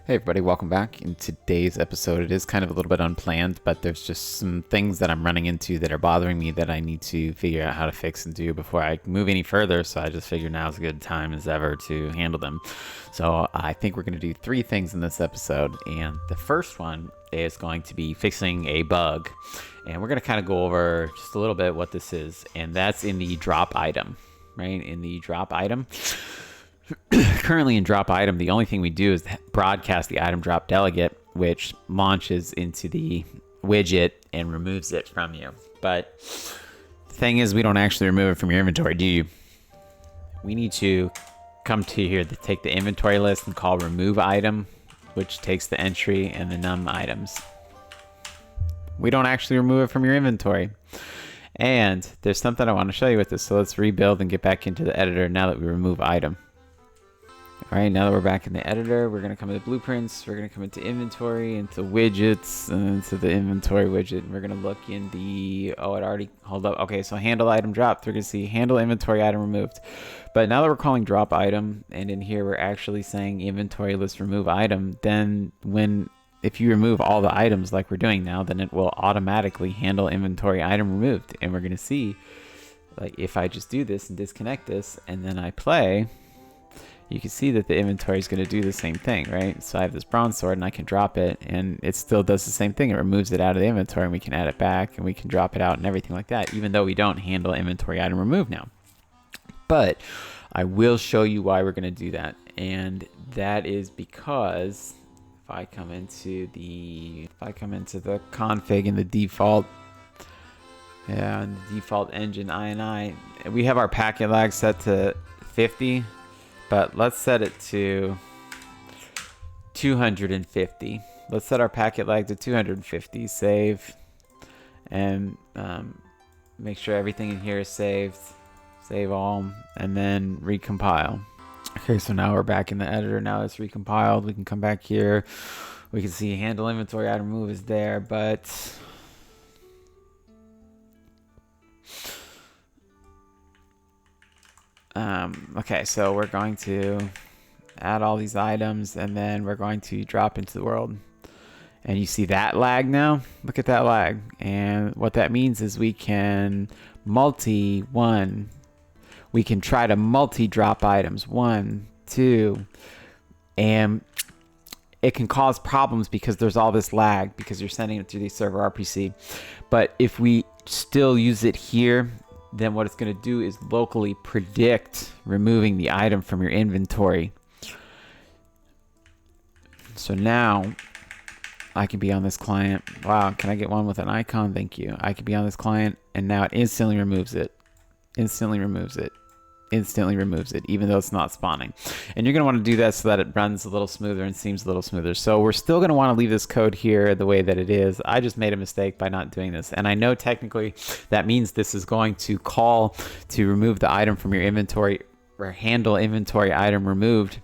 Hey everybody, welcome back. In today's episode, it is kind of a little bit unplanned, but there's just some things that I'm running into that are bothering me that I need to figure out how to fix and do before I move any further. So I just figured now's a good time as ever to handle them. So I think we're going to do 3 things in this episode, and the first one is going to be fixing a bug. And we're going to kind of go over just a little bit what this is, and that's in the drop item, right? In the drop item. Currently in drop item, the only thing we do is broadcast the item drop delegate, which launches into the widget and removes it from you. But the thing is, we don't actually remove it from your inventory, do you? We need to come to here to take the inventory list and call remove item, which takes the entry and the num items. We don't actually remove it from your inventory. And there's something I want to show you with this. So let's rebuild and get back into the editor now that we remove item. All right, now that we're back in the editor, we're going to come into blueprints. We're going to come into inventory, into widgets, and into the inventory widget. And we're going to look in the, it already, hold up. Okay, so handle item dropped. We're going to see handle inventory item removed. But now that we're calling drop item, and in here we're actually saying inventory list remove item, then if you remove all the items like we're doing now, then it will automatically handle inventory item removed. And we're going to see, like, if I just do this and disconnect this, and then I play, you can see that the inventory is going to do the same thing, right? So I have this bronze sword and I can drop it and it still does the same thing. It removes it out of the inventory and we can add it back and we can drop it out and everything like that, even though we don't handle inventory item remove now. But I will show you why we're going to do that. And that is because if I come into the config in the default, and the default engine INI, we have our packet lag set to 50. But let's set it to 250. Let's set our packet lag to 250. Save. And make sure everything in here is saved. Save all. And then recompile. Okay, so now we're back in the editor. Now it's recompiled. We can come back here. We can see handle inventory item remove is there. But okay, so we're going to add all these items and then we're going to drop into the world. And you see that lag now? Look at that lag. And what that means is we can we can try to multi-drop items. 1, 2, and it can cause problems because there's all this lag because you're sending it through the server RPC. But if we still use it here, then what it's going to do is locally predict removing the item from your inventory. So now I can be on this client. Wow, can I get one with an icon? Thank you. I can be on this client and now it instantly removes it. Instantly removes it, even though it's not spawning. And you're going to want to do that so that it runs a little smoother and seems a little smoother. So we're still going to want to leave this code here the way that it is. I just made a mistake by not doing this. And I know technically that means this is going to call to remove the item from your inventory or handle inventory item removed.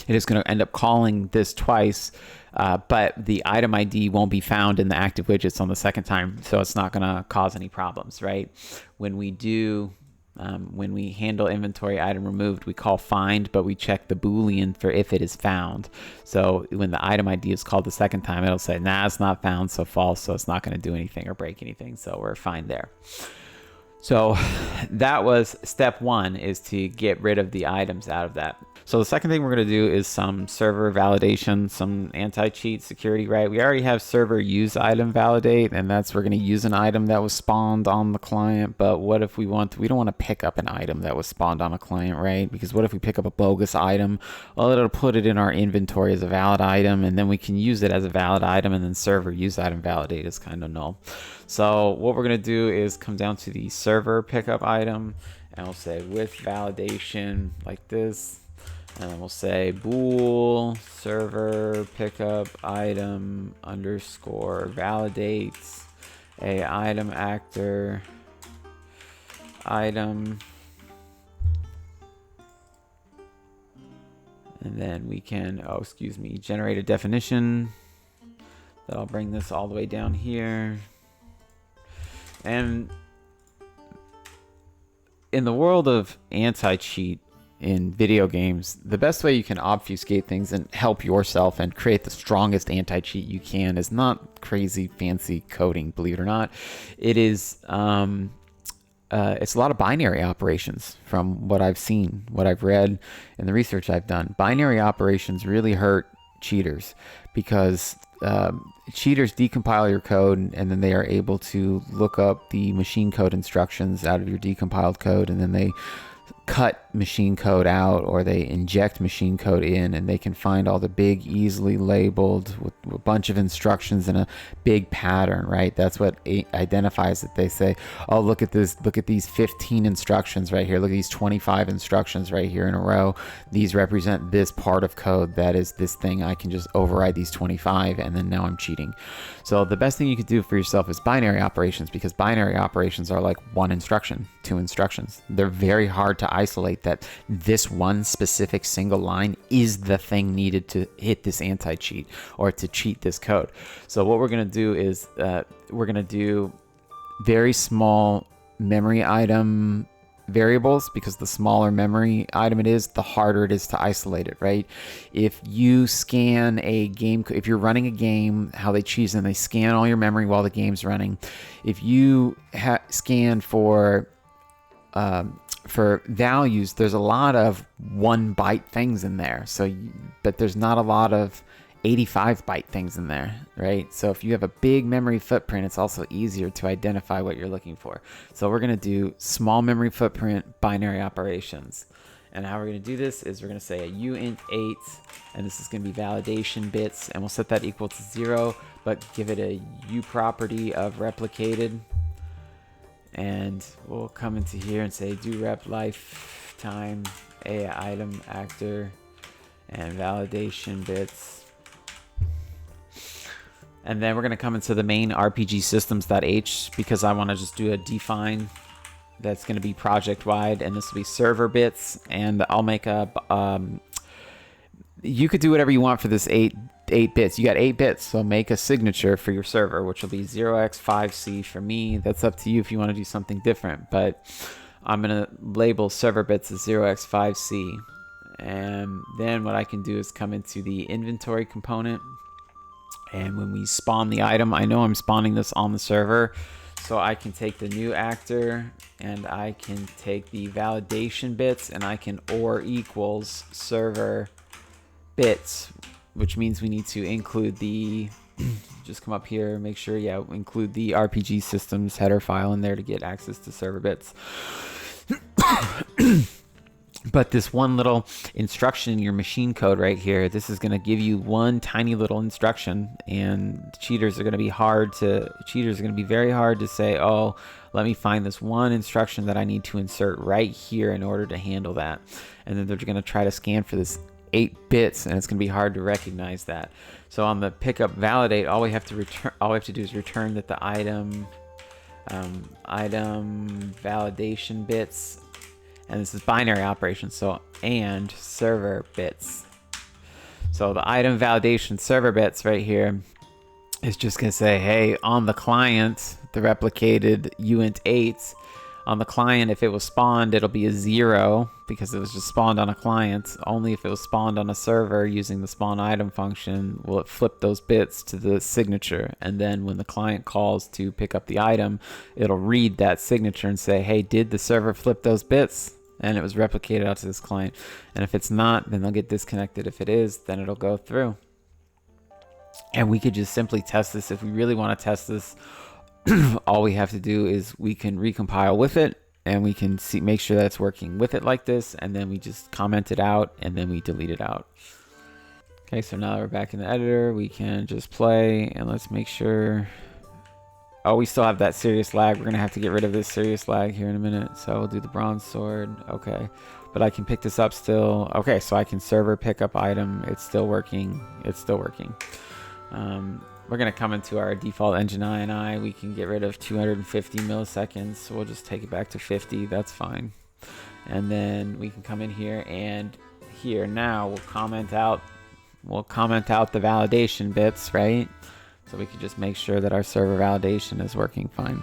It is going to end up calling this twice, but the item ID won't be found in the active widgets on the second time, so it's not going to cause any problems, right? When we handle inventory item removed, we call find, but we check the Boolean for if it is found. So when the item ID is called the second time, it'll say, nah, it's not found, so false, so it's not going to do anything or break anything, so we're fine there. So that was step 1, is to get rid of the items out of that. So the second thing we're going to do is some server validation, some anti-cheat security, right? We already have server use item validate, and we're going to use an item that was spawned on the client. But what if we don't want to pick up an item that was spawned on a client, right? Because what if we pick up a bogus item? Well, it'll put it in our inventory as a valid item, and then we can use it as a valid item, and then server use item validate is kind of null. So what we're going to do is come down to the server pickup item, and we'll say with validation like this. And then we'll say bool server pickup item underscore validates a item actor item. And then we can, generate a definition. That'll bring this all the way down here. And in the world of anti-cheat, in video games, the best way you can obfuscate things and help yourself and create the strongest anti-cheat you can is not crazy fancy coding, believe it or not. It is it's a lot of binary operations from what I've seen, what I've read, and the research I've done. Binary operations really hurt cheaters because cheaters decompile your code, and then they are able to look up the machine code instructions out of your decompiled code, and then they cut machine code out, or they inject machine code in, and they can find all the big, easily labeled with a bunch of instructions in a big pattern, right? That's what identifies it. They say, oh, look at this, look at these 15 instructions right here, look at these 25 instructions right here in a row. These represent this part of code that is this thing. I can just override these 25, and then now I'm cheating. So the best thing you could do for yourself is binary operations, because binary operations are like one instruction, two instructions. They're very hard to isolate that this one specific single line is the thing needed to hit this anti-cheat or to cheat this code. So what we're going to do is we're going to do very small memory item variables, because the smaller memory item it is, the harder it is to isolate it, right? If you scan a game, if you're running a game, how they cheat and they scan all your memory while the game's running. If you scan for values, there's a lot of 1 byte things in there. So, but there's not a lot of 85 byte things in there, right? So if you have a big memory footprint, it's also easier to identify what you're looking for. So we're going to do small memory footprint binary operations. And how we're going to do this is we're going to say a uint8, and this is going to be validation bits, and we'll set that equal to 0, but give it a u property of replicated. And we'll come into here and say do rep lifetime a item actor and validation bits. And then we're going to come into the main RPG systems.h, because I want to just do a define that's going to be project wide, and this will be server bits. And I'll make a you could do whatever you want for this 8 bits. You got 8 bits, so make a signature for your server, which will be 0x5c for me. That's up to you if you want to do something different, but I'm going to label server bits as 0x5c. And then what I can do is come into the inventory component, and when we spawn the item, I know I'm spawning this on the server, so I can take the new actor and I can take the validation bits, and I can or equals server bits, which means we need to include the just come up here, make sure, yeah, include the RPG systems header file in there to get access to server bits. But this one little instruction in your machine code right here, this is going to give you one tiny little instruction, and cheaters are going to be very hard to say, oh, let me find this one instruction that I need to insert right here in order to handle that. And then they're going to try to scan for this 8 bits, and it's going to be hard to recognize that. So on the pickup validate, all we have to do is return that the item validation bits, and this is binary operations, so and server bits. So the item validation server bits right here is just going to say, hey, on the client, the replicated uint8, on the client, if it was spawned, it'll be a 0 because it was just spawned on a client. Only if it was spawned on a server using the spawn item function will it flip those bits to the signature. And then when the client calls to pick up the item, it'll read that signature and say, hey, did the server flip those bits? And it was replicated out to this client. And if it's not, then they'll get disconnected. If it is, then it'll go through. And we could just simply test this. If we really want to test this, all we have to do is we can recompile with it, and we can make sure that it's working with it like this, and then we just comment it out, and then we delete it out. Okay, so now that we're back in the editor, we can just play, and let's make sure. Oh, we still have that serious lag. We're gonna have to get rid of this serious lag here in a minute. So we'll do the bronze sword. Okay, but I can pick this up still. Okay, so I can server pick up item. It's still working. It's still working. We're going to come into our default engine INI. We can get rid of 250 milliseconds. So we'll just take it back to 50. That's fine. And then we can come in here, and here now we'll comment out the validation bits, right? So we can just make sure that our server validation is working fine.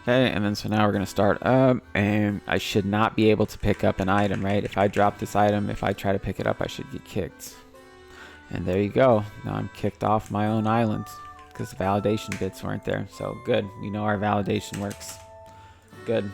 Okay, and then so now we're going to start up, and I should not be able to pick up an item, right? If I drop this item, if I try to pick it up, I should get kicked. And there you go. Now I'm kicked off my own island because the validation bits weren't there. So good. We know our validation works. Good.